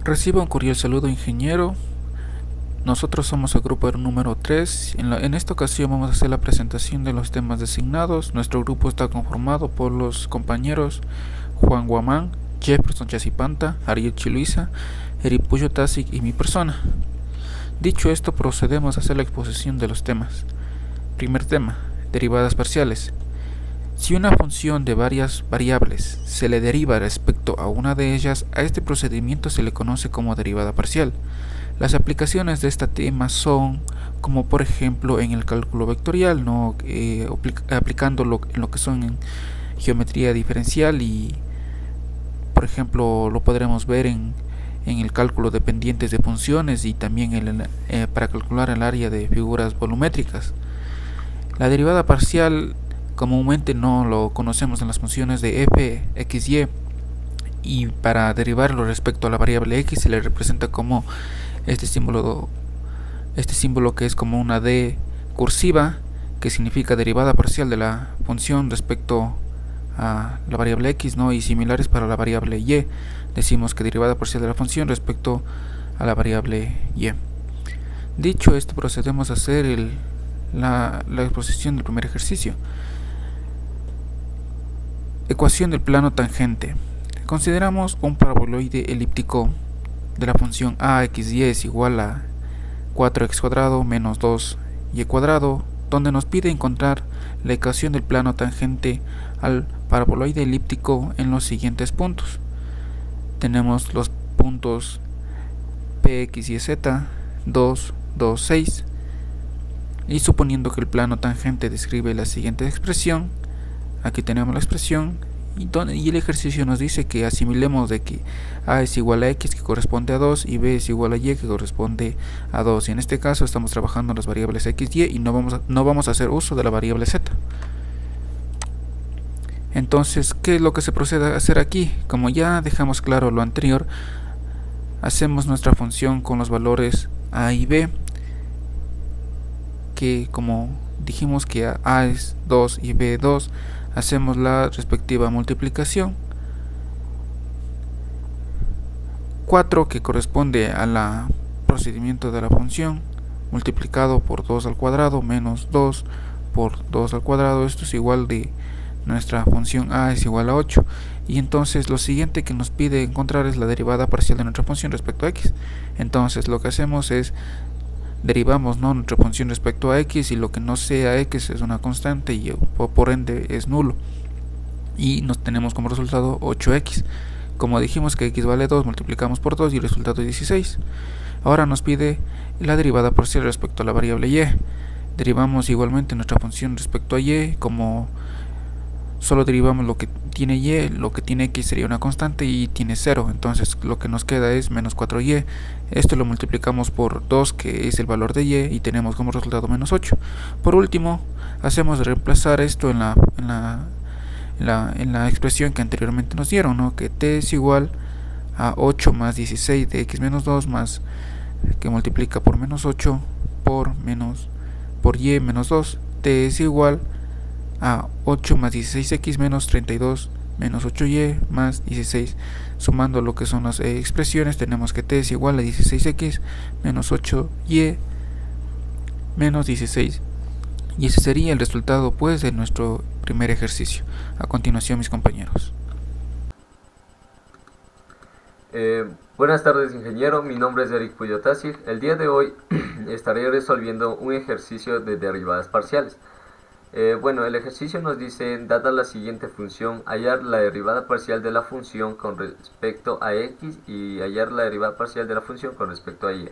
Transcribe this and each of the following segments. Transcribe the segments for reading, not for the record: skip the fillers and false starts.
Reciba un cordial saludo, ingeniero. Nosotros somos el grupo número 3. En esta ocasión vamos a hacer la presentación de los temas designados. Nuestro grupo está conformado por los compañeros Juan Guamán, Jefferson Chacipanta, Ariel Chiluisa, Eric Puyo Tasic y mi persona. Dicho esto, procedemos a hacer la exposición de los temas. Primer tema: derivadas parciales. Si una función de varias variables se le deriva respecto a una de ellas, a este procedimiento se le conoce como derivada parcial. Las aplicaciones de este tema son, como por ejemplo en el cálculo vectorial, ¿no? Aplicando en lo que son en geometría diferencial, y por ejemplo lo podremos ver en el cálculo de pendientes de funciones, y también para calcular el área de figuras volumétricas. La derivada parcial comúnmente no lo conocemos en las funciones de f, x, y para derivarlo respecto a la variable x se le representa como este símbolo que es como una d cursiva, que significa derivada parcial de la función respecto a la variable x, ¿no? Y similares para la variable y. Decimos que derivada parcial de la función respecto a la variable y. Dicho esto, procedemos a hacer la exposición del primer ejercicio. Ecuación del plano tangente. Consideramos un paraboloide elíptico de la función aXy es igual a 4x cuadrado menos 2y cuadrado, donde nos pide encontrar la ecuación del plano tangente al paraboloide elíptico en los siguientes puntos. Tenemos los puntos px y z, 2, 2, 6, y suponiendo que el plano tangente describe la siguiente expresión, aquí tenemos la expresión, y el ejercicio nos dice que asimilemos de que a es igual a x, que corresponde a 2, y b es igual a y, que corresponde a 2. Y en este caso estamos trabajando las variables x, y no vamos a hacer uso de la variable z. Entonces, ¿qué es lo que se procede a hacer aquí? Como ya dejamos claro lo anterior, hacemos nuestra función con los valores a y b, que como dijimos que a es 2 y b 2, hacemos la respectiva multiplicación. 4, que corresponde al procedimiento de la función, multiplicado por 2 al cuadrado menos 2 por 2 al cuadrado. Esto es igual de nuestra función a es igual a 8. Y entonces lo siguiente que nos pide encontrar es la derivada parcial de nuestra función respecto a x. Entonces lo que hacemos es derivamos, ¿no?, nuestra función respecto a x, y lo que no sea x es una constante y por ende es nulo, y nos tenemos como resultado 8x. Como dijimos que x vale 2, multiplicamos por 2 y el resultado es 16. Ahora nos pide la derivada parcial respecto a la variable y. Derivamos igualmente nuestra función respecto a y, como solo derivamos lo que tiene y, lo que tiene x sería una constante y tiene 0, entonces lo que nos queda es menos 4y. Esto lo multiplicamos por 2, que es el valor de y tenemos como resultado menos 8. Por último, hacemos reemplazar esto en la expresión que anteriormente nos dieron, ¿no?, que t es igual a 8 más 16 de x menos 2, más que multiplica por menos 8 por y menos 2. T es igual a 8 más 16x menos 32 menos 8y más 16. Sumando lo que son las expresiones, tenemos que t es igual a 16x menos 8y menos 16. Y ese sería el resultado, pues, de nuestro primer ejercicio. A continuación, mis compañeros. Buenas tardes, ingeniero. Mi nombre es Eric Puyo Tasic. El día de hoy estaré resolviendo un ejercicio de derivadas parciales. Bueno, el ejercicio nos dice, dada la siguiente función, hallar la derivada parcial de la función con respecto a x y hallar la derivada parcial de la función con respecto a y.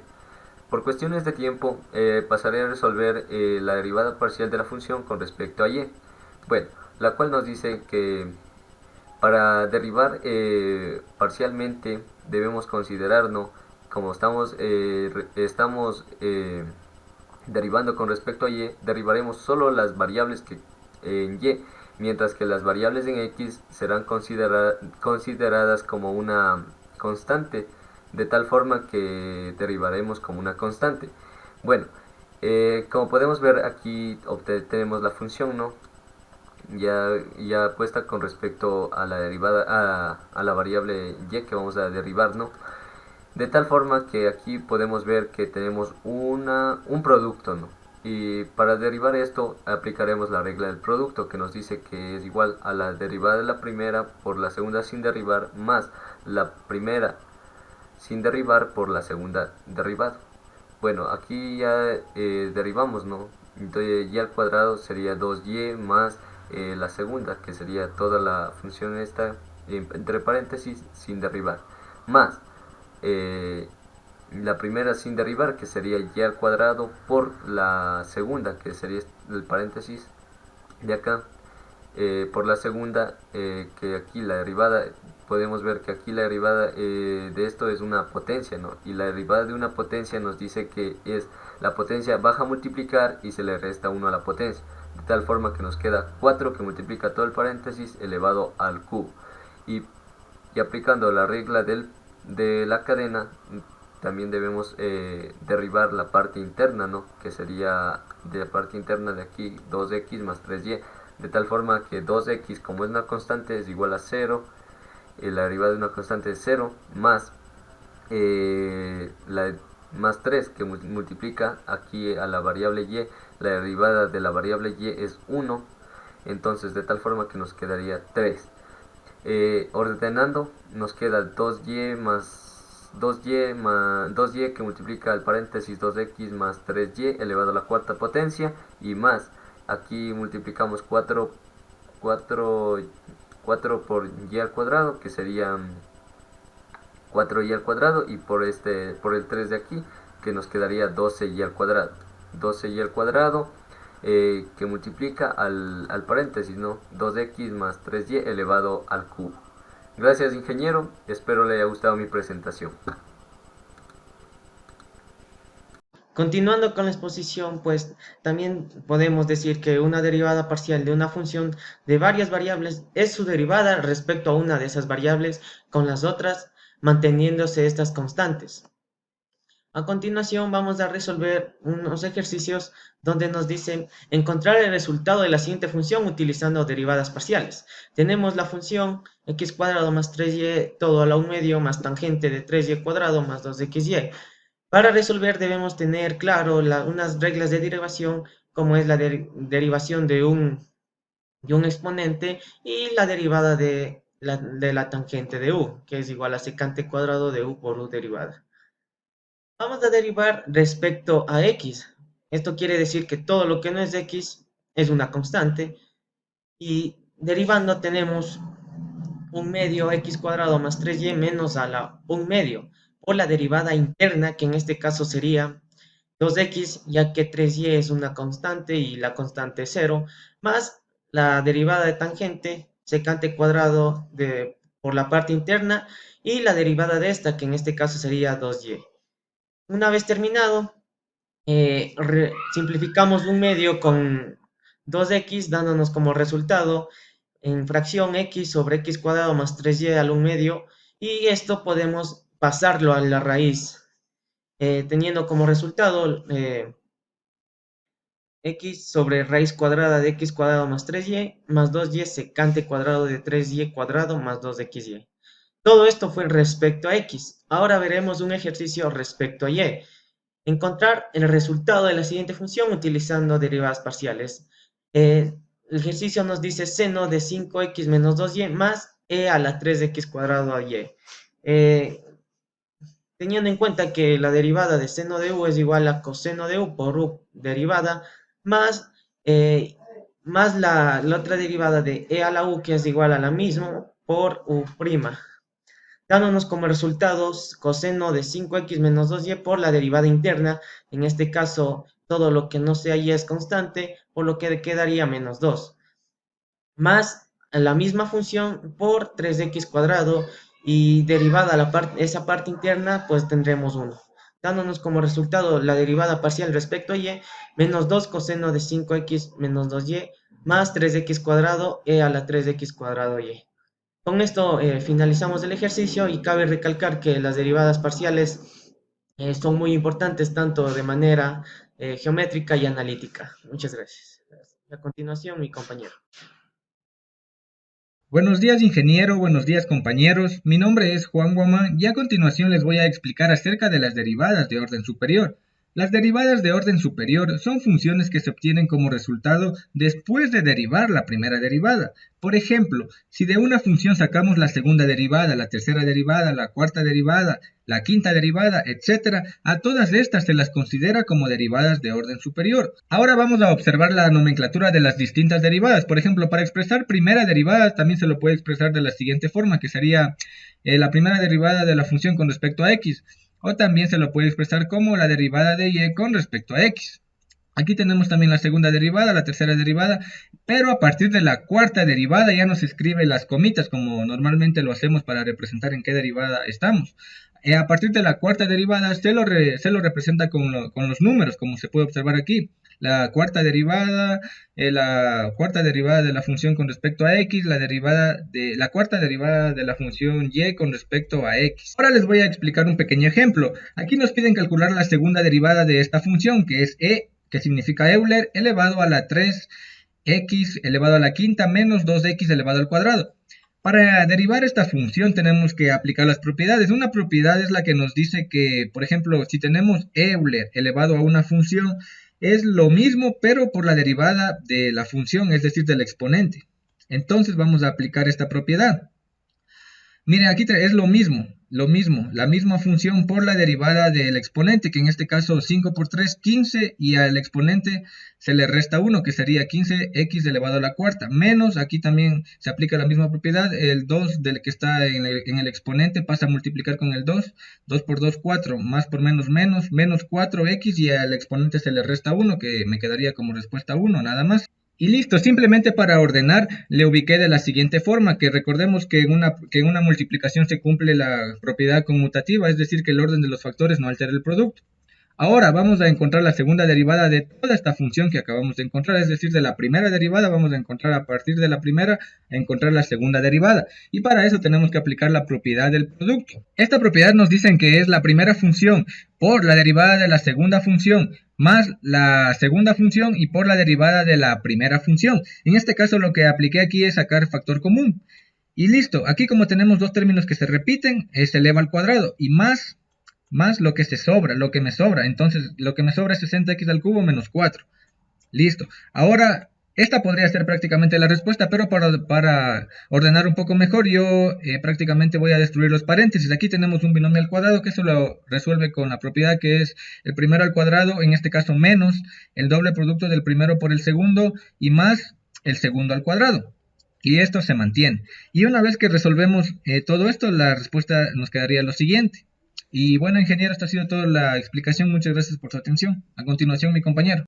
Por cuestiones de tiempo, pasaré a resolver la derivada parcial de la función con respecto a y. Bueno, la cual nos dice que para derivar parcialmente debemos considerarnos, como estamos derivando con respecto a y, derivaremos solo las variables que en y, mientras que las variables en x serán consideradas como una constante, de tal forma que derivaremos como una constante. Bueno, como podemos ver aquí tenemos la función, ¿no?, ya puesta con respecto a la derivada a la variable y que vamos a derivar, ¿no? De tal forma que aquí podemos ver que tenemos un producto, ¿no? Y para derivar esto aplicaremos la regla del producto que nos dice que es igual a la derivada de la primera por la segunda sin derribar más la primera sin derribar por la segunda derribada. Bueno, aquí ya derivamos, ¿no? Entonces y al cuadrado sería 2y más la segunda, que sería toda la función esta, entre paréntesis, sin derribar, más eh, la primera sin derribar, que sería y al cuadrado, por la segunda, que sería el paréntesis de acá, por la segunda, que aquí la derivada, podemos ver que aquí la derivada de esto es una potencia, ¿no? Y la derivada de una potencia nos dice que es la potencia baja a multiplicar y se le resta 1 a la potencia, de tal forma que nos queda 4 que multiplica todo el paréntesis elevado al cubo. Y aplicando la regla de la cadena, también debemos derribar la parte interna, ¿no? Que sería de la parte interna de aquí 2x más 3y, de tal forma que 2x, como es una constante, es igual a 0, la derivada de una constante es 0, más más 3 que multiplica aquí a la variable y, la derivada de la variable y es 1, entonces de tal forma que nos quedaría 3. Ordenando nos queda 2y más 2y que multiplica el paréntesis 2x más 3y elevado a la cuarta potencia, y más aquí multiplicamos 4 por y al cuadrado, que sería 4y al cuadrado, y por el 3 de aquí, que nos quedaría 12y al cuadrado. 12y al cuadrado, que multiplica al paréntesis, ¿no? 2x más 3y elevado al cubo. Gracias, ingeniero, espero le haya gustado mi presentación. Continuando con la exposición, pues también podemos decir que una derivada parcial de una función de varias variables es su derivada respecto a una de esas variables con las otras, manteniéndose estas constantes. A continuación vamos a resolver unos ejercicios donde nos dicen encontrar el resultado de la siguiente función utilizando derivadas parciales. Tenemos la función x cuadrado más 3y todo a la 1 medio más tangente de 3y cuadrado más 2xy. Para resolver debemos tener claro unas reglas de derivación, como es la derivación de un exponente y la derivada de la tangente de u, que es igual a secante cuadrado de u por u derivada. Vamos a derivar respecto a x. Esto quiere decir que todo lo que no es x es una constante, y derivando tenemos 1 medio x cuadrado más 3y menos a la 1 medio, por la derivada interna, que en este caso sería 2x, ya que 3y es una constante y la constante es 0, más la derivada de tangente, secante cuadrado por la parte interna, y la derivada de esta, que en este caso sería 2y. Una vez terminado, simplificamos 1 medio con 2x, dándonos como resultado en fracción x sobre x cuadrado más 3y al 1 medio, y esto podemos pasarlo a la raíz, teniendo como resultado x sobre raíz cuadrada de x cuadrado más 3y más 2y secante cuadrado de 3y cuadrado más 2xy. Todo esto fue respecto a x. Ahora veremos un ejercicio respecto a y. Encontrar el resultado de la siguiente función utilizando derivadas parciales. El ejercicio nos dice seno de 5x menos 2y más e a la 3x cuadrado a y. Teniendo en cuenta que la derivada de seno de u es igual a coseno de u por u derivada, más, más la otra derivada de e a la u, que es igual a la misma, por u', dándonos como resultados coseno de 5x menos 2y por la derivada interna. En este caso, todo lo que no sea y es constante, por lo que quedaría menos 2, más la misma función por 3x cuadrado, y derivada esa parte interna, pues tendremos 1, dándonos como resultado la derivada parcial respecto a y, menos 2 coseno de 5x menos 2y, más 3x cuadrado e a la 3x cuadrado y. Con esto finalizamos el ejercicio, y cabe recalcar que las derivadas parciales son muy importantes tanto de manera geométrica y analítica. Muchas gracias. A continuación, mi compañero. Buenos días, ingeniero, buenos días, compañeros. Mi nombre es Juan Guamán y a continuación les voy a explicar acerca de las derivadas de orden superior. Las derivadas de orden superior son funciones que se obtienen como resultado después de derivar la primera derivada. Por ejemplo, si de una función sacamos la segunda derivada, la tercera derivada, la cuarta derivada, la quinta derivada, etc., a todas estas se las considera como derivadas de orden superior. Ahora vamos a observar la nomenclatura de las distintas derivadas. Por ejemplo, para expresar primera derivada también se lo puede expresar de la siguiente forma, que sería la primera derivada de la función con respecto a x. O también se lo puede expresar como la derivada de y con respecto a x. Aquí tenemos también la segunda derivada, la tercera derivada, pero a partir de la cuarta derivada ya nos escribe las comitas como normalmente lo hacemos para representar en qué derivada estamos. A partir de la cuarta derivada se lo representa con los números, como se puede observar aquí. La cuarta derivada de la función con respecto a x, la cuarta derivada de la función y con respecto a x. Ahora les voy a explicar un pequeño ejemplo. Aquí nos piden calcular la segunda derivada de esta función, que es e, que significa Euler, elevado a la 3x elevado a la quinta menos 2x elevado al cuadrado. Para derivar esta función tenemos que aplicar las propiedades. Una propiedad es la que nos dice que, por ejemplo, si tenemos Euler elevado a una función, es lo mismo pero por la derivada de la función, es decir, del exponente. Entonces vamos a aplicar esta propiedad. Miren, aquí es lo mismo, la misma función por la derivada del exponente, que en este caso 5 por 3, 15, y al exponente se le resta 1, que sería 15x elevado a la cuarta, menos, aquí también se aplica la misma propiedad, el 2 del que está en el exponente pasa a multiplicar con el 2, 2 por 2, 4, más por menos, menos 4x, y al exponente se le resta 1, que me quedaría como respuesta 1, nada más. Y listo, simplemente para ordenar le ubiqué de la siguiente forma, que recordemos que en una multiplicación se cumple la propiedad conmutativa, es decir, que el orden de los factores no altera el producto. Ahora vamos a encontrar la segunda derivada de toda esta función que acabamos de encontrar, es decir, de la primera derivada vamos a encontrar a partir de la primera, a encontrar la segunda derivada. Y para eso tenemos que aplicar la propiedad del producto. Esta propiedad nos dicen que es la primera función por la derivada de la segunda función más la segunda función y por la derivada de la primera función. En este caso lo que apliqué aquí es sacar factor común. Y listo, aquí como tenemos dos términos que se repiten, se eleva al cuadrado y más lo que me sobra. Entonces lo que me sobra es 60x al cubo menos 4. Listo. Ahora, esta podría ser prácticamente la respuesta, pero para ordenar un poco mejor, yo prácticamente voy a destruir los paréntesis. Aquí tenemos un binomio al cuadrado que eso lo resuelve con la propiedad que es el primero al cuadrado, en este caso menos el doble producto del primero por el segundo y más el segundo al cuadrado. Y esto se mantiene. Y una vez que resolvemos todo esto, la respuesta nos quedaría lo siguiente. Y bueno, ingeniero, esta ha sido toda la explicación. Muchas gracias por su atención. A continuación, mi compañero.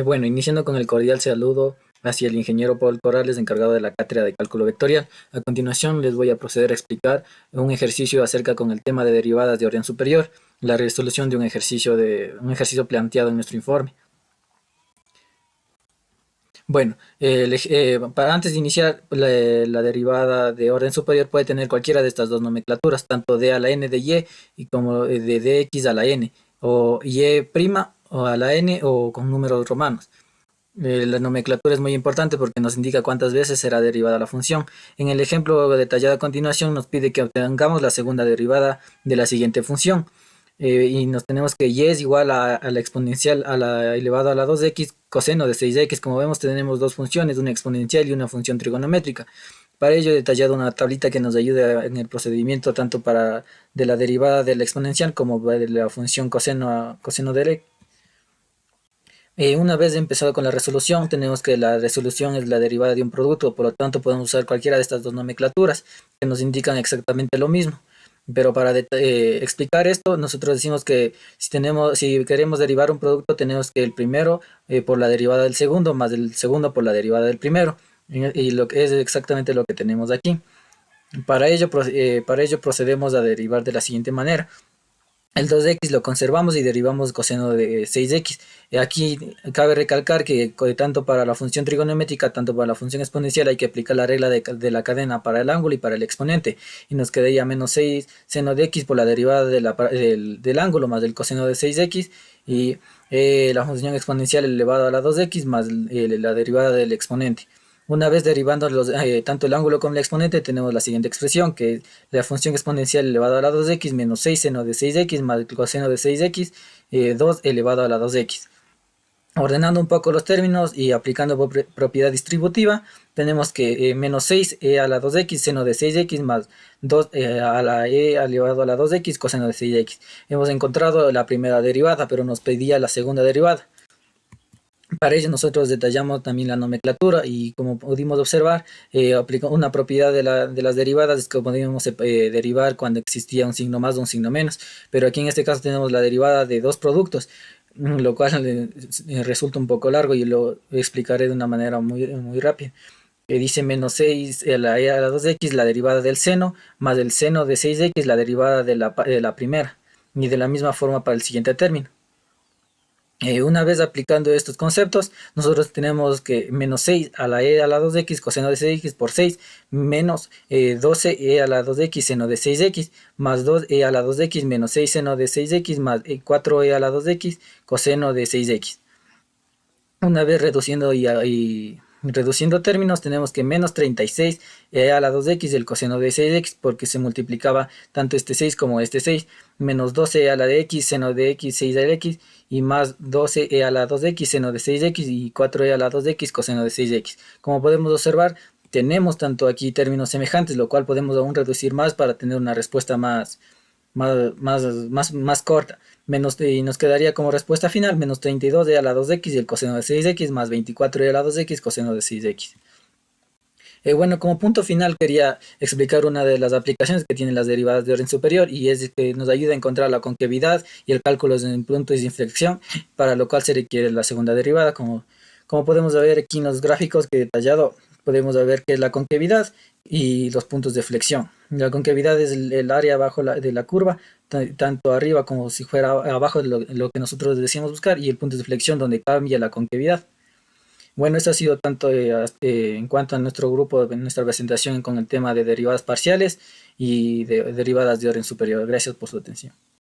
Bueno, iniciando con el cordial saludo hacia el ingeniero Paul Corrales, encargado de la cátedra de cálculo vectorial. A continuación les voy a proceder a explicar un ejercicio acerca con el tema de derivadas de orden superior, la resolución de un ejercicio planteado en nuestro informe. Bueno, antes de iniciar, la derivada de orden superior puede tener cualquiera de estas dos nomenclaturas, tanto d a la n de y como de dx a la n, o y' o a la n o con números romanos. La nomenclatura es muy importante porque nos indica cuántas veces será derivada la función. En el ejemplo detallado a continuación nos pide que obtengamos la segunda derivada de la siguiente función. Y nos tenemos que y es igual a la exponencial a la elevado a la 2x coseno de 6x. Como vemos tenemos dos funciones, una exponencial y una función trigonométrica. Para ello he detallado una tablita que nos ayuda en el procedimiento tanto de la derivada de la exponencial como de la función coseno de x. Una vez empezado con la resolución, tenemos que la resolución es la derivada de un producto, por lo tanto podemos usar cualquiera de estas dos nomenclaturas que nos indican exactamente lo mismo. Pero para explicar esto, nosotros decimos que si queremos derivar un producto, tenemos que el primero por la derivada del segundo, más el segundo por la derivada del primero. Y lo que es exactamente lo que tenemos aquí. Para ello procedemos a derivar de la siguiente manera. El 2x lo conservamos y derivamos coseno de 6x. Aquí cabe recalcar que tanto para la función trigonométrica, tanto para la función exponencial hay que aplicar la regla de la cadena para el ángulo y para el exponente. Y nos quedaría menos 6 seno de x por la derivada del ángulo más el coseno de 6x. Y la función exponencial elevada a la 2x más la derivada del exponente. Una vez derivando tanto el ángulo como el exponente, tenemos la siguiente expresión, que es la función exponencial elevado a la 2x menos 6 seno de 6x más el coseno de 6x, 2 elevado a la 2x. Ordenando un poco los términos y aplicando propiedad distributiva, tenemos que menos 6 e a la 2x seno de 6x más 2 a la e elevado a la 2x coseno de 6x. Hemos encontrado la primera derivada, pero nos pedía la segunda derivada. Para ello nosotros detallamos también la nomenclatura y como pudimos observar, una propiedad de las derivadas es que podíamos derivar cuando existía un signo más o un signo menos, pero aquí en este caso tenemos la derivada de dos productos, lo cual resulta un poco largo y lo explicaré de una manera muy rápida. Dice menos 6 a la e a la 2x, la derivada del seno, más el seno de 6x, la derivada de la primera, y de la misma forma para el siguiente término. Una vez aplicando estos conceptos, nosotros tenemos que menos 6 a la e a la 2x coseno de 6x por 6 menos 12e a la 2x seno de 6x más 2e a la 2x menos 6 seno de 6x más 4e a la 2x coseno de 6x. Una vez reduciendo y reduciendo términos, tenemos que menos 36 e a la 2x el coseno de 6x porque se multiplicaba tanto este 6 como este 6, menos 12 a la de x seno de x 6 al x y más 12e a la 2x seno de 6x y 4e a la 2x coseno de 6x. Como podemos observar, tenemos tanto aquí términos semejantes, lo cual podemos aún reducir más para tener una respuesta más corta. Y nos quedaría como respuesta final menos 32e a la 2x y el coseno de 6x más 24e a la 2x coseno de 6x. Bueno, como punto final quería explicar una de las aplicaciones que tienen las derivadas de orden superior y es que nos ayuda a encontrar la concavidad y el cálculo de puntos de inflexión, para lo cual se requiere la segunda derivada. Como podemos ver aquí en los gráficos que he detallado, podemos ver qué es la concavidad y los puntos de flexión. La concavidad es el área abajo de la curva, tanto arriba como si fuera abajo de lo que nosotros decíamos buscar, y el punto de flexión donde cambia la concavidad. Bueno, esto ha sido tanto en cuanto a nuestro grupo, nuestra presentación con el tema de derivadas parciales y de derivadas de orden superior. Gracias por su atención.